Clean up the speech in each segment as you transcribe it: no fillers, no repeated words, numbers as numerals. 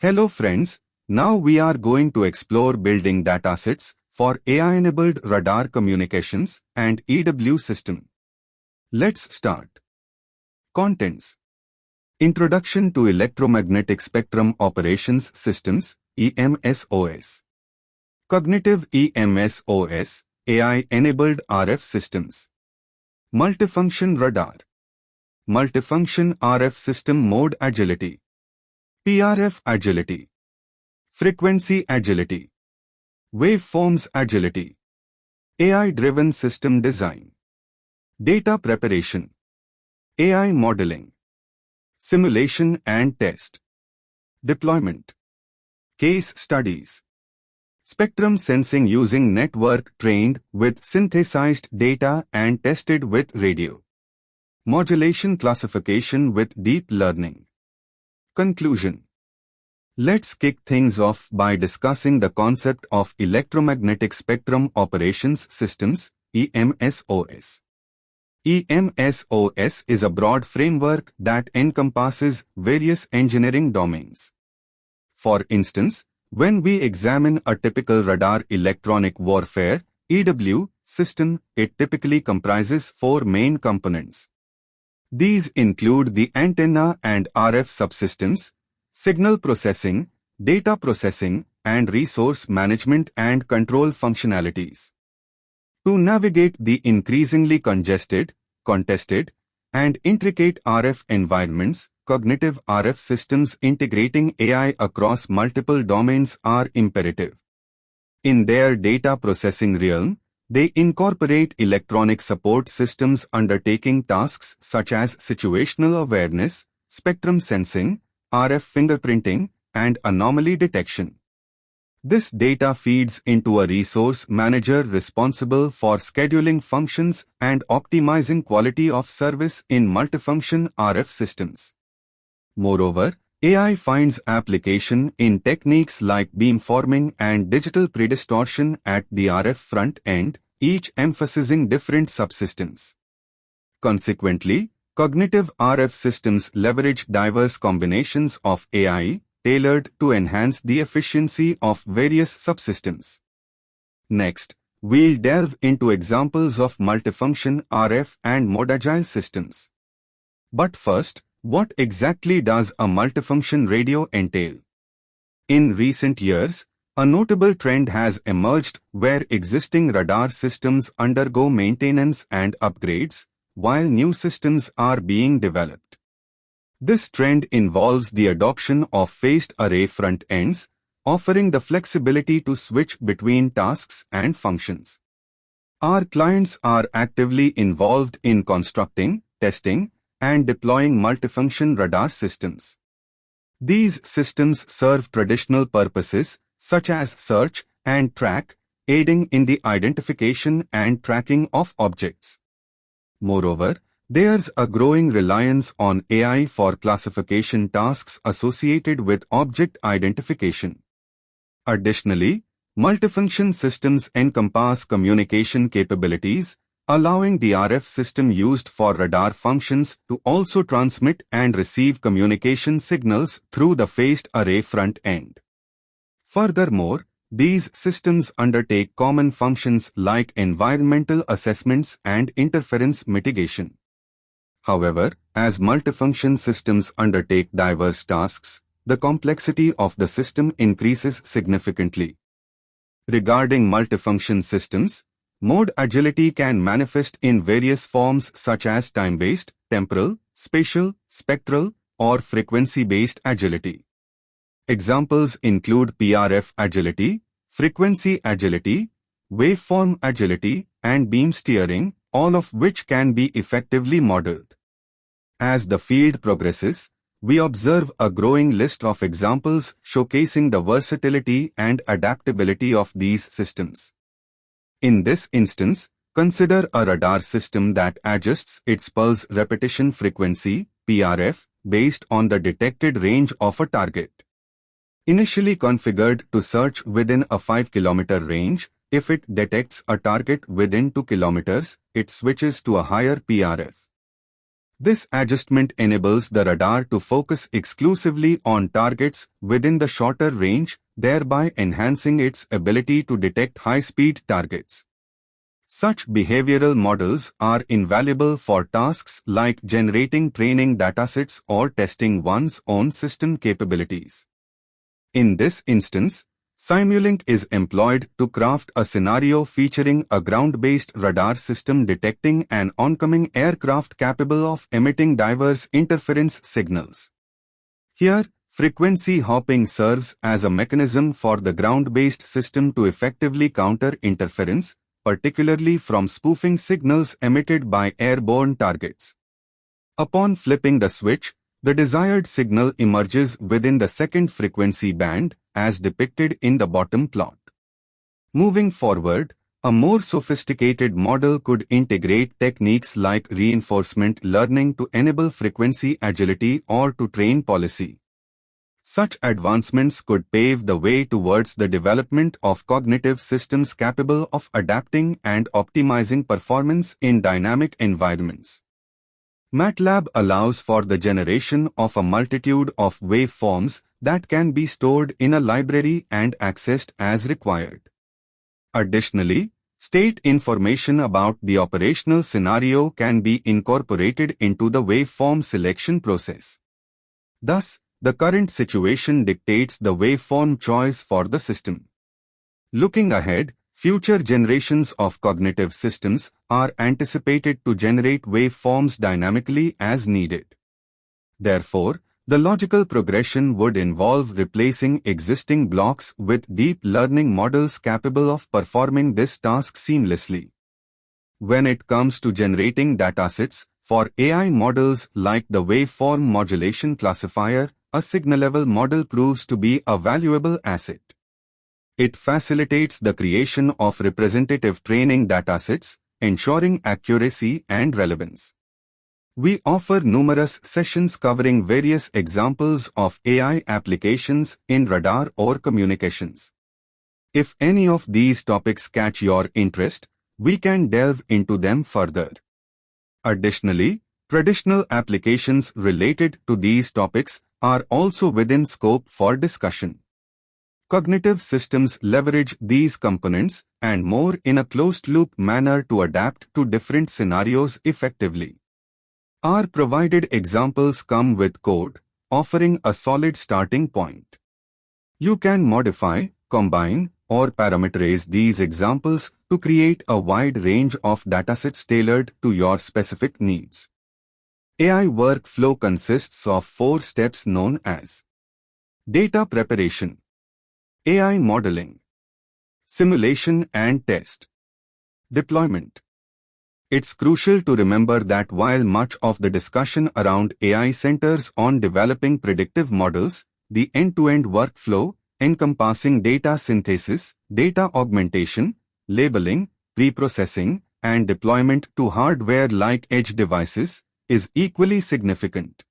Hello friends, now we are going to explore building datasets for AI-enabled radar communications and EW system. Let's start. Contents. Introduction to Electromagnetic Spectrum Operations Systems, EMSOS. Cognitive EMSOS, AI-enabled RF systems. Multifunction radar. Multifunction RF system mode agility. PRF agility. Frequency agility. Waveforms agility. AI-driven system design. Data preparation. AI modeling. Simulation and test. Deployment. Case studies. Spectrum sensing using network trained with synthesized data and tested with radio. Modulation classification with deep learning. Conclusion. Let's kick things off by discussing the concept of Electromagnetic Spectrum Operations Systems, EMSOS. EMSOS is a broad framework that encompasses various engineering domains. For instance, when we examine a typical radar electronic warfare (EW) system, it typically comprises four main components. These include the antenna and RF subsystems, signal processing, data processing, and resource management and control functionalities. To navigate the increasingly congested, contested, and intricate RF environments, cognitive RF systems integrating AI across multiple domains are imperative. In their data processing realm, they incorporate electronic support systems undertaking tasks such as situational awareness, spectrum sensing, RF fingerprinting, and anomaly detection. This data feeds into a resource manager responsible for scheduling functions and optimizing quality of service in multifunction RF systems. Moreover, AI finds application in techniques like beamforming and digital predistortion at the RF front end, each emphasizing different subsystems. Consequently, cognitive RF systems leverage diverse combinations of AI, tailored to enhance the efficiency of various subsystems. Next, we'll delve into examples of multifunction RF and mode-agile systems. But first, what exactly does a multifunction radio entail? In recent years, a notable trend has emerged where existing radar systems undergo maintenance and upgrades, while new systems are being developed. This trend involves the adoption of phased array front ends, offering the flexibility to switch between tasks and functions. Our clients are actively involved in constructing, testing, and deploying multifunction radar systems. These systems serve traditional purposes such as search and track, aiding in the identification and tracking of objects. Moreover, there's a growing reliance on AI for classification tasks associated with object identification. Additionally, multifunction systems encompass communication capabilities, allowing the RF system used for radar functions to also transmit and receive communication signals through the phased array front end. Furthermore, these systems undertake common functions like environmental assessments and interference mitigation. However, as multifunction systems undertake diverse tasks, the complexity of the system increases significantly. Regarding multifunction systems, mode agility can manifest in various forms such as time-based, temporal, spatial, spectral, or frequency-based agility. Examples include PRF agility, frequency agility, waveform agility, and beam steering, all of which can be effectively modeled. As the field progresses, we observe a growing list of examples showcasing the versatility and adaptability of these systems. In this instance, consider a radar system that adjusts its pulse repetition frequency, PRF, based on the detected range of a target. Initially configured to search within a 5-kilometer range, if it detects a target within 2 kilometers, it switches to a higher PRF. This adjustment enables the radar to focus exclusively on targets within the shorter range, thereby enhancing its ability to detect high-speed targets. Such behavioral models are invaluable for tasks like generating training datasets or testing one's own system capabilities. In this instance, Simulink is employed to craft a scenario featuring a ground-based radar system detecting an oncoming aircraft capable of emitting diverse interference signals. Here, frequency hopping serves as a mechanism for the ground-based system to effectively counter interference, particularly from spoofing signals emitted by airborne targets. Upon flipping the switch, the desired signal emerges within the second frequency band, as depicted in the bottom plot. Moving forward, a more sophisticated model could integrate techniques like reinforcement learning to enable frequency agility or to train policy. Such advancements could pave the way towards the development of cognitive systems capable of adapting and optimizing performance in dynamic environments. MATLAB allows for the generation of a multitude of waveforms that can be stored in a library and accessed as required. Additionally, state information about the operational scenario can be incorporated into the waveform selection process. Thus, the current situation dictates the waveform choice for the system. Looking ahead, future generations of cognitive systems are anticipated to generate waveforms dynamically as needed. Therefore, the logical progression would involve replacing existing blocks with deep learning models capable of performing this task seamlessly. When it comes to generating datasets, for AI models like the waveform modulation classifier, a signal-level model proves to be a valuable asset. It facilitates the creation of representative training datasets, ensuring accuracy and relevance. We offer numerous sessions covering various examples of AI applications in radar or communications. If any of these topics catch your interest, we can delve into them further. Additionally, traditional applications related to these topics are also within scope for discussion. Cognitive systems leverage these components and more in a closed-loop manner to adapt to different scenarios effectively. Our provided examples come with code, offering a solid starting point. You can modify, combine, or parameterize these examples to create a wide range of datasets tailored to your specific needs. AI workflow consists of 4 steps known as data preparation, AI modeling, simulation and test, deployment. It's crucial to remember that while much of the discussion around AI centers on developing predictive models, the end-to-end workflow, encompassing data synthesis, data augmentation, labeling, preprocessing, and deployment to hardware like edge devices, is equally significant.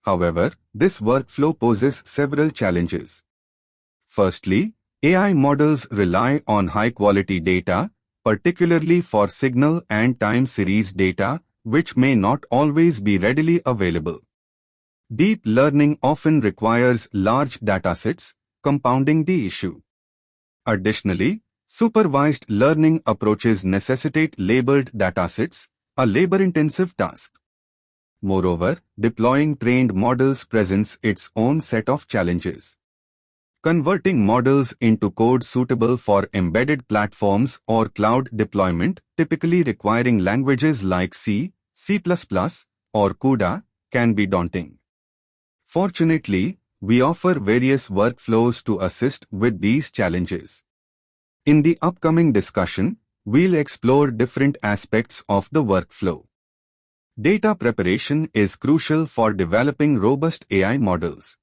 However, this workflow poses several challenges. Firstly, AI models rely on high-quality data, particularly for signal and time series data, which may not always be readily available. Deep learning often requires large datasets, compounding the issue. Additionally, supervised learning approaches necessitate labeled datasets, a labor-intensive task. Moreover, deploying trained models presents its own set of challenges. Converting models into code suitable for embedded platforms or cloud deployment, typically requiring languages like C, C++, or CUDA, can be daunting. Fortunately, we offer various workflows to assist with these challenges. In the upcoming discussion, we'll explore different aspects of the workflow. Data preparation is crucial for developing robust AI models.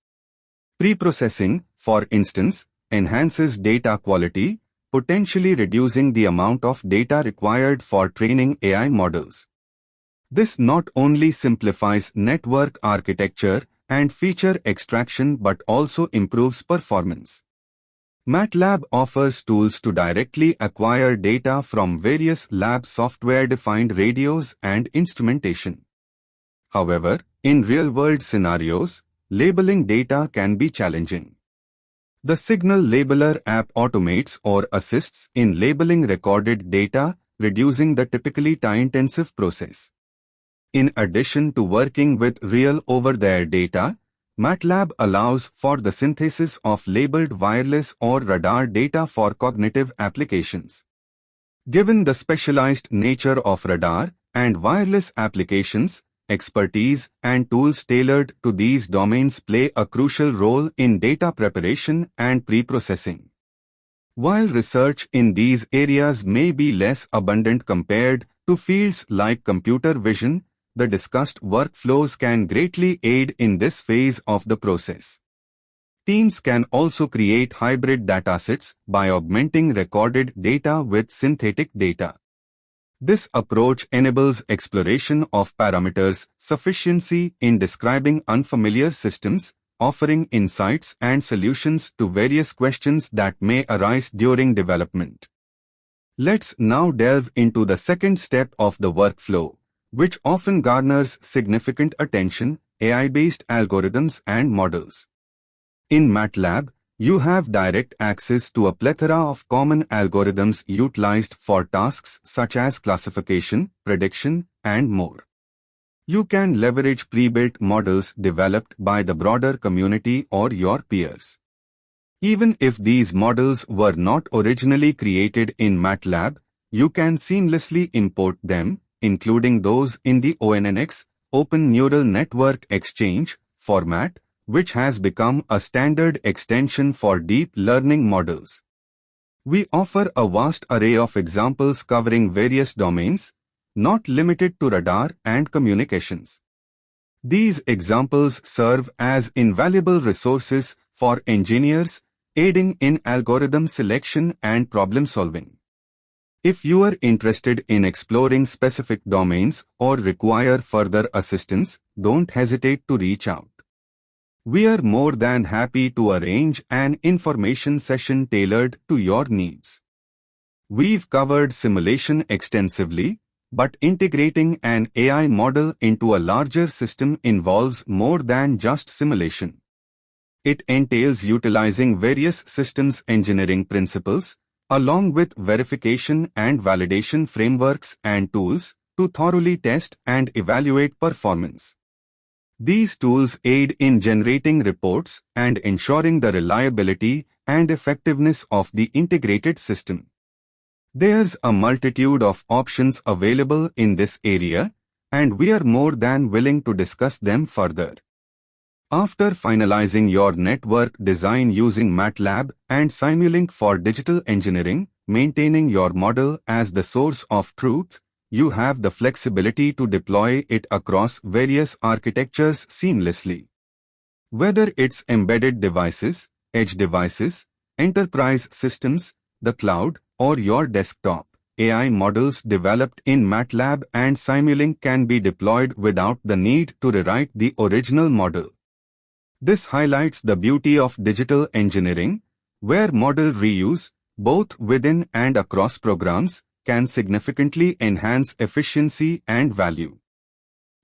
Preprocessing, for instance, enhances data quality, potentially reducing the amount of data required for training AI models. This not only simplifies network architecture and feature extraction but also improves performance. MATLAB offers tools to directly acquire data from various lab software-defined radios and instrumentation. However, in real-world scenarios, labeling data can be challenging. The Signal Labeler app automates or assists in labeling recorded data, reducing the typically time-intensive process. In addition to working with real over-the-air data, MATLAB allows for the synthesis of labeled wireless or radar data for cognitive applications. Given the specialized nature of radar and wireless applications, expertise and tools tailored to these domains play a crucial role in data preparation and pre-processing. While research in these areas may be less abundant compared to fields like computer vision, the discussed workflows can greatly aid in this phase of the process. Teams can also create hybrid datasets by augmenting recorded data with synthetic data. This approach enables exploration of parameters sufficiency in describing unfamiliar systems, offering insights and solutions to various questions that may arise during development. Let's now delve into the second step of the workflow, which often garners significant attention: AI-based algorithms and models. In MATLAB, you have direct access to a plethora of common algorithms utilized for tasks such as classification, prediction, and more. You can leverage pre-built models developed by the broader community or your peers. Even if these models were not originally created in MATLAB, you can seamlessly import them, including those in the ONNX, Open Neural Network Exchange, format, which has become a standard extension for deep learning models. We offer a vast array of examples covering various domains, not limited to radar and communications. These examples serve as invaluable resources for engineers, aiding in algorithm selection and problem solving. If you are interested in exploring specific domains or require further assistance, don't hesitate to reach out. We are more than happy to arrange an information session tailored to your needs. We've covered simulation extensively, but integrating an AI model into a larger system involves more than just simulation. It entails utilizing various systems engineering principles, along with verification and validation frameworks and tools, to thoroughly test and evaluate performance. These tools aid in generating reports and ensuring the reliability and effectiveness of the integrated system. There's a multitude of options available in this area, and we are more than willing to discuss them further. After finalizing your network design using MATLAB and Simulink for digital engineering, maintaining your model as the source of truth, you have the flexibility to deploy it across various architectures seamlessly. Whether it's embedded devices, edge devices, enterprise systems, the cloud, or your desktop, AI models developed in MATLAB and Simulink can be deployed without the need to rewrite the original model. This highlights the beauty of digital engineering, where model reuse, both within and across programs, can significantly enhance efficiency and value.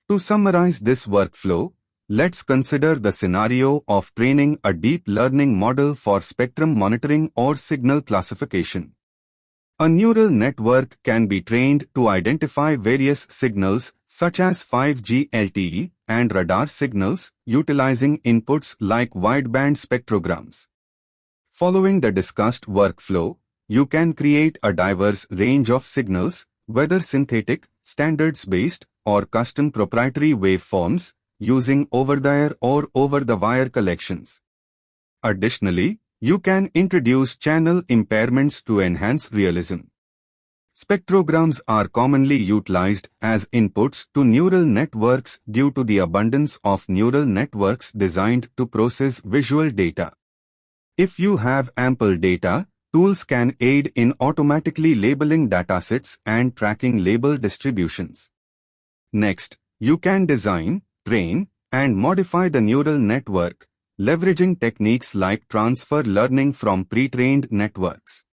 To summarize this workflow, let's consider the scenario of training a deep learning model for spectrum monitoring or signal classification. A neural network can be trained to identify various signals such as 5G LTE and radar signals, utilizing inputs like wideband spectrograms. Following the discussed workflow, you can create a diverse range of signals, whether synthetic, standards-based, or custom proprietary waveforms, using over-the-air or over-the-wire collections. Additionally, you can introduce channel impairments to enhance realism. Spectrograms are commonly utilized as inputs to neural networks due to the abundance of neural networks designed to process visual data. If you have ample data, tools can aid in automatically labeling datasets and tracking label distributions. Next, you can design, train, and modify the neural network, leveraging techniques like transfer learning from pre-trained networks.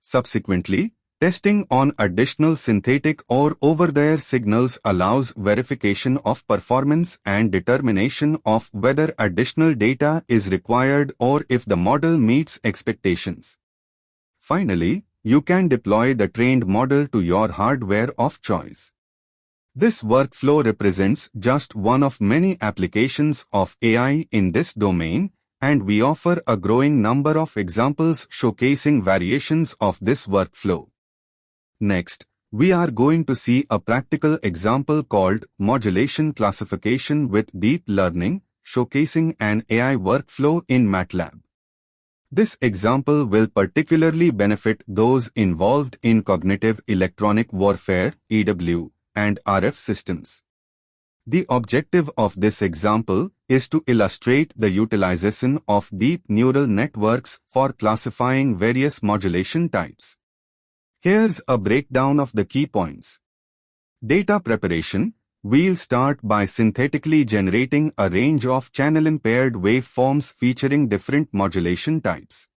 Subsequently, Testing on additional synthetic or over-the-air signals allows verification of performance and determination of whether additional data is required or if the model meets expectations. Finally, you can deploy the trained model to your hardware of choice. This workflow represents just one of many applications of AI in this domain, and we offer a growing number of examples showcasing variations of this workflow. Next, we are going to see a practical example called modulation classification with deep learning, showcasing an AI workflow in MATLAB. This example will particularly benefit those involved in cognitive electronic warfare (EW) and RF systems. The objective of this example is to illustrate the utilization of deep neural networks for classifying various modulation types. Here's a breakdown of the key points. Data preparation. We'll start by synthetically generating a range of channel-impaired waveforms featuring different modulation types.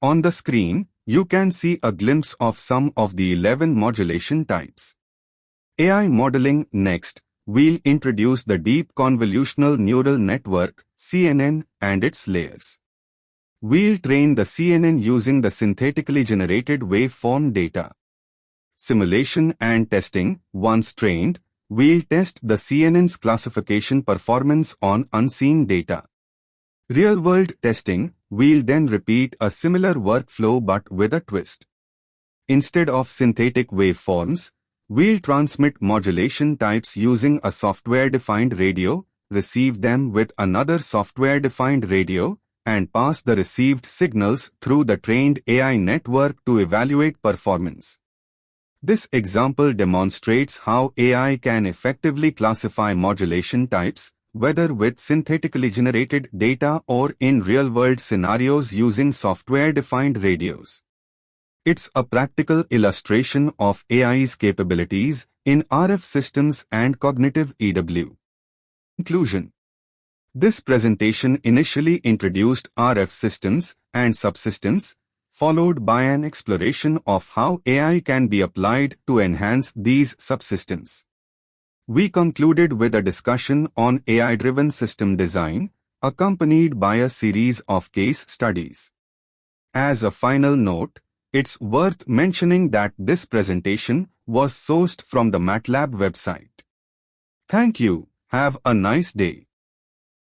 On the screen, you can see a glimpse of some of the 11 modulation types. AI modeling. Next, we'll introduce the Deep Convolutional Neural Network (CNN) and its layers. We'll train the CNN using the synthetically generated waveform data. Simulation and testing. Once trained, we'll test the CNN's classification performance on unseen data. Real-world testing. We'll then repeat a similar workflow but with a twist. Instead of synthetic waveforms, we'll transmit modulation types using a software-defined radio, receive them with another software-defined radio, and pass the received signals through the trained AI network to evaluate performance. This example demonstrates how AI can effectively classify modulation types, whether with synthetically generated data or in real-world scenarios using software-defined radios. It's a practical illustration of AI's capabilities in RF systems and cognitive EW. Conclusion. This presentation initially introduced RF systems and subsystems, followed by an exploration of how AI can be applied to enhance these subsystems. We concluded with a discussion on AI-driven system design, accompanied by a series of case studies. As a final note, it's worth mentioning that this presentation was sourced from the MATLAB website. Thank you. Have a nice day.